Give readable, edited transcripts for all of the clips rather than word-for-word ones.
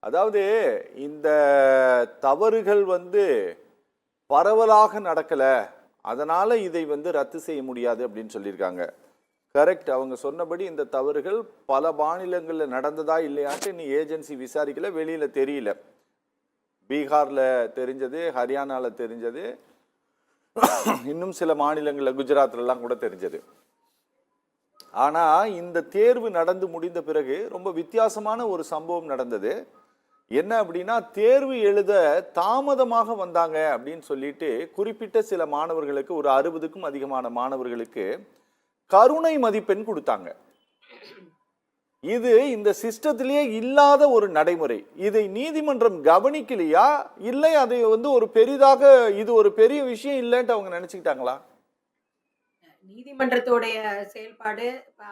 அதாவது இந்த தவறுகள் பரவலாக நடக்கல, அதனால இதை ரத்து செய்ய முடியாது அப்படின்னு சொல்லியிருக்காங்க. கரெக்ட். அவங்க சொன்னபடி இந்த தவறுகள் பல மாநிலங்களில் நடந்ததா இல்லையான்ட்டு நீ ஏஜென்சி விசாரிக்கல, வெளியில தெரியல. பீகார்ல தெரிஞ்சது, ஹரியானால தெரிஞ்சது, இன்னும் சில மாநிலங்களில் குஜராத்லாம் கூட தெரிஞ்சது. ஆனா இந்த தேர்வு நடந்து முடிந்த பிறகு ரொம்ப வித்தியாசமான ஒரு சம்பவம் நடந்தது. என்ன அப்படின்னா, தேர்வு எழுத தாமதமாக வந்தாங்க அப்படின்னு சொல்லிட்டு குறிப்பிட்ட சில மாணவர்களுக்கு, ஒரு 60க்கும் அதிகமான மாணவர்களுக்கு கருணை மதிப்பெண் கொடுத்தாங்க. இது இந்த சிஸ்டத்திலேயே இல்லாத ஒரு நடைமுறை. இதை நீதிமன்றம் கவனிக்கலையா, இல்லை அதை ஒரு பெரிதாக இது ஒரு பெரிய விஷயம் இல்லைன்ட்டு அவங்க நினைச்சுக்கிட்டாங்களா? நீதிமன்றத்தோடைய செயல்பாடு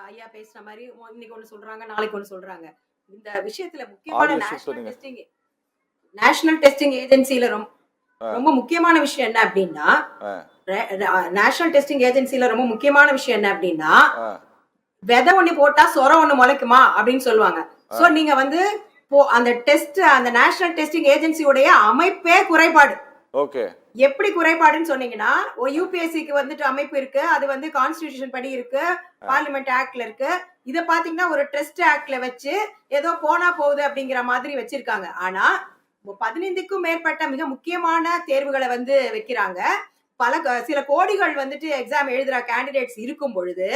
ஐயா பேசுற மாதிரி இன்னைக்கு ஒண்ணு சொல்றாங்க, நாளைக்கு ஒண்ணு சொல்றாங்க. இந்த விஷயத்துல முக்கியமான நேஷனல் டெஸ்டிங் ஏஜென்சில ரொம்ப முக்கியமான விஷயம் என்ன அப்படின்னா, நேஷனல் டெஸ்டிங் ஏஜென்சில ரொம்ப முக்கியமான விஷயம் என்ன அப்படின்னா, விதை ஒண்ணு போட்டா சொரம் ஒண்ணு முளைக்குமா அப்படின்னு சொல்லுவாங்க. சோ நீங்க அந்த டெஸ்ட், அந்த நேஷனல் டெஸ்டிங் ஏஜென்சியோடைய அமைப்பே குறைபாடு. ஓகே. எப்படி குறைபாடுன்னு சொன்னீங்கன்னா, யூபிஎஸ்சிக்கு அமைப்பு இருக்கு, அது கான்ஸ்டிடியூஷன் படி இருக்கு, பார்லிமெண்ட் ஆக்ட்ல இருக்கு. இத பாத்தீங்கன்னா ஒரு ட்ரஸ்ட் ஆக்ட்ல வச்சு ஏதோ போனா போகுது அப்படிங்கிற மாதிரி வச்சிருக்காங்க. ஆனா 15க்கும் மேற்பட்ட மிக முக்கியமான தேர்வுகளை வைக்கிறாங்க. சில கோடிகள் எக்ஸாம் எழுதுற கேண்டிடேட்ஸ் இருக்கும் பொழுது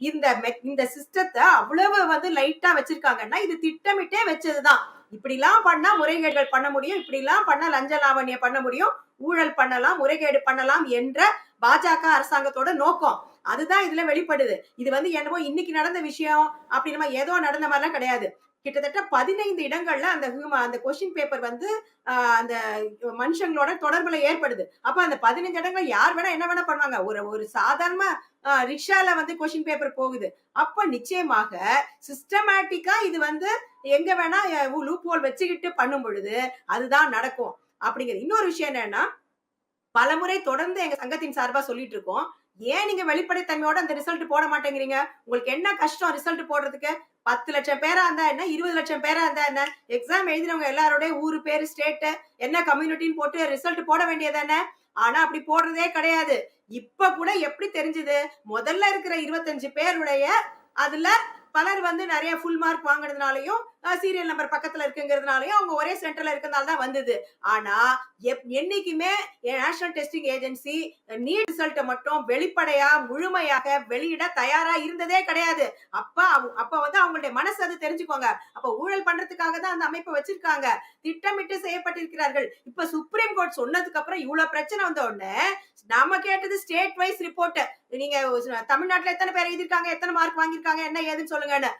இந்த சிஸ்டத்தை அவ்வளவு லைட்டா வச்சிருக்காங்கன்னா, இது திட்டமிட்டே வச்சதுதான். இப்படி எல்லாம் பண்ணா முறைகேடுகள் பண்ண முடியும், இப்படி எல்லாம் பண்ணா லஞ்ச லாவண்யம் பண்ண முடியும், ஊழல் பண்ணலாம், முறைகேடு பண்ணலாம் என்ற பாஜக அரசாங்கத்தோட நோக்கம் அதுதான் இதுல வெளிப்படுது. இது என்னமோ இன்னைக்கு நடந்த விஷயம் அப்படி நம்ம ஏதோ நடந்த மாதிரிலாம் கிடையாது. கிட்டத்தட்ட 15 இடங்கள்ல அந்த கொஸ்டின் பேப்பர் அந்த மனுஷங்களோட தொடர்புல ஏற்படுது. அப்ப அந்த 15 இடங்கள் யார் வேணா என்ன வேணா பண்ணுவாங்க. ஒரு சாதாரண ரிக்ஷால கொஸ்டின் பேப்பர் போகுது. அப்ப நிச்சயமாக சிஸ்டமேட்டிக்கா இது எங்க வேணா லூப் ஹோல் வச்சுக்கிட்டு பண்ணும் பொழுது அதுதான் நடக்கும் அப்படிங்கிறது. இன்னொரு விஷயம் என்னன்னா, பலமுறை தொடர்ந்து எங்க சங்கத்தின் சார்பா சொல்லிட்டு இருக்கோம், ஏன் நீங்க வெளிப்படைத்தன்மையோட அந்த ரிசல்ட் போட மாட்டேங்கிறீங்க? உங்களுக்கு என்ன கஷ்டம் ரிசல்ட் போடுறதுக்கு? 10 லட்சம் பேரா இருந்தா என்ன, 20 லட்சம் பேரா இருந்தா என்ன, எக்ஸாம் எழுதினவங்க எல்லாரோட ஊரு பேரு, ஸ்டேட், என்ன கம்யூனிட்டின்னு போட்டு ரிசல்ட் போட வேண்டியதானே. ஆனா அப்படி போடுறதே கிடையாது. இப்ப கூட எப்படி தெரிஞ்சது, முதல்ல இருக்கிற 25 பேருடைய அதுல பலர் நிறைய ஃபுல் மார்க் வாங்குறதுனாலயும் சீரியல் நம்பர் பக்கத்துல இருக்குங்கிறதுனாலயும் அவங்க ஒரே சென்டர்ல இருக்கிறதுனால தான் வந்தது. ஆனா என்னைக்குமே நேஷனல் டெஸ்டிங் ஏஜென்சி நீட் ரிசல்ட்டை மட்டும் வெளிப்படையா முழுமையாக வெளியிட தயாரா இருந்ததே கிடையாது. அப்ப அவங்களுடைய மனசு அது தெரிஞ்சுக்கோங்க. அப்ப ஊழல் பண்றதுக்காக தான் அந்த அமைப்பை வச்சிருக்காங்க, திட்டமிட்டு செய்யப்பட்டிருக்கிறார்கள். இப்ப சுப்ரீம் கோர்ட் சொன்னதுக்கு அப்புறம் இவ்வளவு பிரச்சனை வந்த உடனே நாம கேட்டது ஸ்டேட் வைஸ் ரிப்போர்ட். நீங்க தமிழ்நாட்டுல எத்தனை பேர் எழுதிருக்காங்க, எத்தனை மார்க் வாங்கியிருக்காங்க, என்ன ஏதுன்னு சொல்லுங்கன்னு.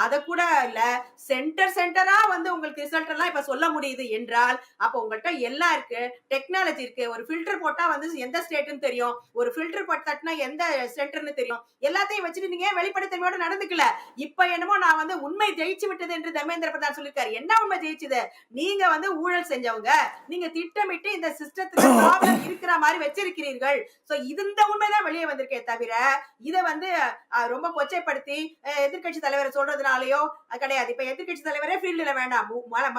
அத கூட இல்ல, சென்டரா உங்களுக்கு ரிசல்ட் எல்லாம் இப்ப சொல்ல முடியுது என்றால் அப்ப உங்கள்கிட்ட எல்லாம் இருக்கு, டெக்னாலஜி இருக்கு. ஒரு ஃபில்டர் போட்டா எந்த ஸ்டேட்னு தெரியும், ஒரு ஃபில்டர் போட்டு தட்டினா எந்த சென்டர்னு தெரியும். எல்லாத்தையும் வச்சுட்டு நீங்க வெளிப்படைத்தன்மையோட நடந்துக்கல. இப்ப என்னமோ நான் உண்மை ஜெயிச்சு விட்டது என்று தர்மேந்திர பிரதான் சொல்லிருக்காரு. என்ன உண்மை ஜெயிச்சது? நீங்க ஊழல் செஞ்சவங்க, நீங்க திட்டமிட்டு இந்த சிஸ்டத்துல ப்ராப்ளம் இருக்கிற மாதிரி வச்சிருக்கிறீர்கள். சோ இந்த உண்மைதான் வெளியே வந்திருக்கே தவிர இத ரொம்ப கொச்சைப்படுத்தி எதிர்கட்சி தலைவரை சொல்றதுனாலயோ கிடையாது. இப்ப எதிர்கட்சி தலைவரே ஃபீல்டுல வேண்டாம்,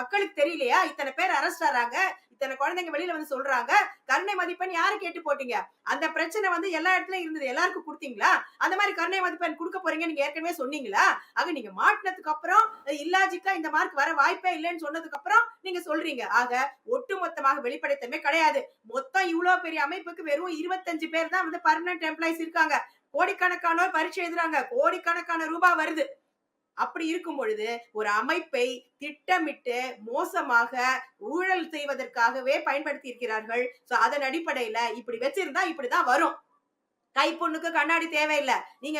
மக்களுக்கு தெரியலையா இத்தனை பேர் அரெஸ்ட் ஆறாங்க, இத்தனை குழந்தைங்க வெளியில சொல்றாங்க, கருணை மதிப்பெண் யாரு கேட்டு போட்டீங்க? அந்த பிரச்சனை எல்லா இடத்துலயும் இருந்தது, எல்லாருக்கும் கொடுத்தீங்களா? அந்த மாதிரி கருணை மதிப்பெண் கொடுக்க போறீங்க நீங்க ஏற்கனவே சொன்னீங்களா? ஆக நீங்க மாட்டினதுக்கு அப்புறம் இல்லாஜிக்கா இந்த மார்க் வர வாய்ப்பே இல்லைன்னு சொன்னதுக்கு அப்புறம் நீங்க சொல்றீங்க. ஆக ஒட்டுமொத்தமாக வெளிப்படைத்தன்மை கிடையாது. மொத்தம் இவ்வளவு பெரிய அமைப்புக்கு வெறும் 25 பேர் தான் பர்மனன்ட் எம்ப்ளாயிஸ் இருக்காங்க. கோடிக்கணக்கானோர் பரீட்சை எழுதுறாங்க, கோடிக்கணக்கான ரூபாய் வருது. அப்படி இருக்கும் பொழுது ஒரு அமைப்பை திட்டமிட்டு மோசமாக ஊழல் செய்வதற்காகவே பயன்படுத்தி இருக்கிறார்கள். சோ அதன் அடிப்படையில இப்படி வச்சிருந்தா இப்படிதான் வரும். கைப்பொண்ணுக்கு கண்ணாடி தேவையில்லை. நீங்க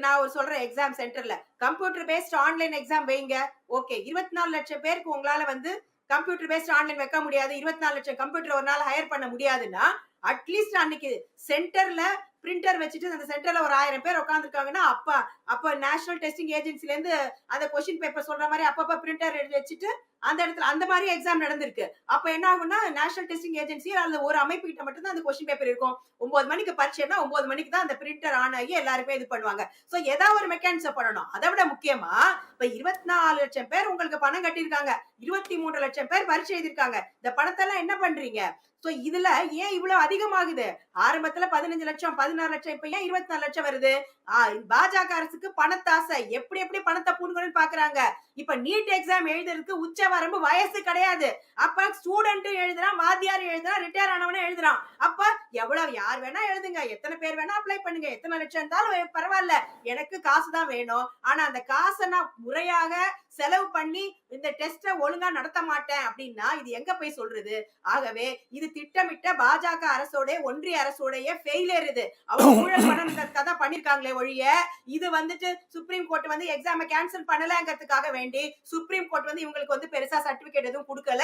நான் சொல்றேன், எக்ஸாம் சென்டர்ல கம்ப்யூட்டர் பேஸ்ட் ஆன்லைன் எக்ஸாம் வைங்க. ஓகே, 24 லட்சம் பேருக்கு உங்களால கம்ப்யூட்டர் பேஸ்ட் ஆன்லைன் வைக்க முடியாது, 24 லட்சம் கம்ப்யூட்டர் ஒரு நாள் ஹையர் பண்ண முடியாதுன்னா, அட்லீஸ்ட் அன்னைக்கு சென்டர்ல பிரிண்டர் வச்சுட்டு அந்த சென்டர்ல ஒரு 1000 பேர் உட்காந்துருக்காங்கன்னா அப்ப நேஷனல் டெஸ்டிங் ஏஜென்சில இருந்து அந்த கொஸ்டின் பேப்பர் சொல்ற மாதிரி அப்பப்ப பிரிண்டர் வச்சுட்டு அந்த இடத்துல அந்த மாதிரி எக்ஸாம் நடந்திருக்கு. அப்ப என்ன ஆகும்னா நேஷனல் டெஸ்டிங் ஏஜென்சி அல்லது ஒரு அமைப்பு கிட்ட மட்டும் தான் அந்த கொஸ்டின் பேப்பர் இருக்கும். 9 மணிக்கு பரீட்சைனா 9 மணிக்கு தான் அந்த பிரிண்டர் ஆன் ஆகி எல்லாருமே இது பண்ணுவாங்க. சோ ஏதாவது ஒரு மெக்கானிசம் பண்ணணும். அதை விட முக்கியமா இப்ப 24 லட்சம் பேர் உங்களுக்கு பணம் கட்டியிருக்காங்க. 23 லட்சம் பேர் பரீட்சை எழுதியிருக்காங்க. இந்த பணத்தெல்லாம் என்ன பண்றீங்க? சோ இதுல ஏன் இவ்வளவு அதிகமாகுது? ஆரம்பத்துல 15 லட்சம் 16 லட்சம் இப்ப ஏன் 24 லட்சம் வருது? பாஜக அரசுக்கு பணத்தாசை எப்படி எப்படி பணத்தை புடுங்கணும்னு பாக்குறாங்க. இப்ப நீட் எக்ஸாம் எழுதுறதுக்கு உச்ச வரம்பு வயசு கிடையாது. அப்ப ஸ்டூடெண்ட் எழுதுறான், வாத்தியார் எழுதுறான், ரிட்டையர் ஆனவனே எழுதுறான். அப்ப எவ்வளவு யார் வேணா எழுதுங்க, எத்தனை பேர் வேணா அப்ளை பண்ணுங்க, எத்தனை லட்சம் இருந்தாலும் பரவாயில்ல, எனக்கு காசு தான் வேணும். ஆனா அந்த காசை நான் முறையாக செலவு பண்ணி இந்த டெஸ்ட ஒழுங்கா நடத்த மாட்டேன் அப்படின்னா இது எங்க போய் சொல்றது? ஆகவே இது திட்டமிட்ட பாஜக அரசோட ஒன்றிய அரசோடைய ஃபெயிலியர். இது அவங்க ஊழல் பண்ணணுன்றதுக்காக தான் பண்ணிருக்காங்களே ஒழிய இது வந்துட்டு சுப்ரீம் கோர்ட் வந்து எக்ஸாமை கேன்சல் பண்ணலங்கிறதுக்காக வேண்டி சுப்ரீம் கோர்ட் வந்து இவங்களுக்கு வந்து பெருசா சர்டிபிகேட் எதுவும் கொடுக்கல.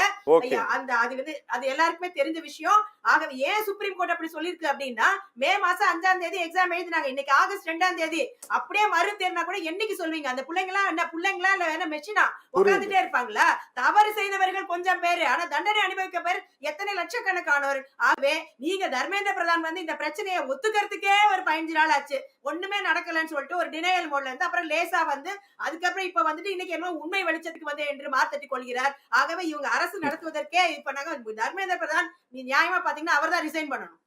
அந்த அது வந்து அது எல்லாருக்குமே தெரிஞ்ச விஷயம். ஆகவே ஏன் சுப்ரீம் கோர்ட் அப்படி சொல்லிருக்கு அப்படின்னா மே மாசம் 5ஆம் தேதி எக்ஸாம் எழுதினாங்க. இன்னைக்கு ஆகஸ்ட் 2ஆம் தேதி. அப்படியே மறு தேர்னா கூட என்னைக்கு சொல்வீங்க? அந்த பிள்ளைங்களா என்ன பிள்ளைங்களா இல்ல வேணா மெஷினா உட்கார்ந்துட்டே இருப்பாங்களா? தவறு செய்தவர்கள் கொஞ்சம் பேரு, ஆனா தண்டனை அனுபவிக்க பேர் எத்தனை லட்சக்கணக்கானவர். ஆகவே நீங்க தர்மேந்திர பிரதான் வந்து இந்த பிரச்சனையை ஒத்துக்கிறதுக்கே ஒரு 15 நாள் ஆச்சு. ஒண்ணுமே நடக்கலன்னு சொல்லிட்டு ஒரு டினையல் மோட்ல இருந்து அப்புறம் லேசா வந்து அதுக்கப்புறம் இப்ப வந்துட்டு இன்னைக்கு என்ன உண்மை வெளிச்சத்துக்கு வந்து என்று மாத்தட்டி கொள்கிறார். ஆகவே இவங்க அரசு நடத்துவதற்கே இப்ப நாங்க தர்மேந்திர பிரதான் நீ நியாயமா பாத்தீங்கன்னா அவர் தான் ரிசைன் பண்ணணும்.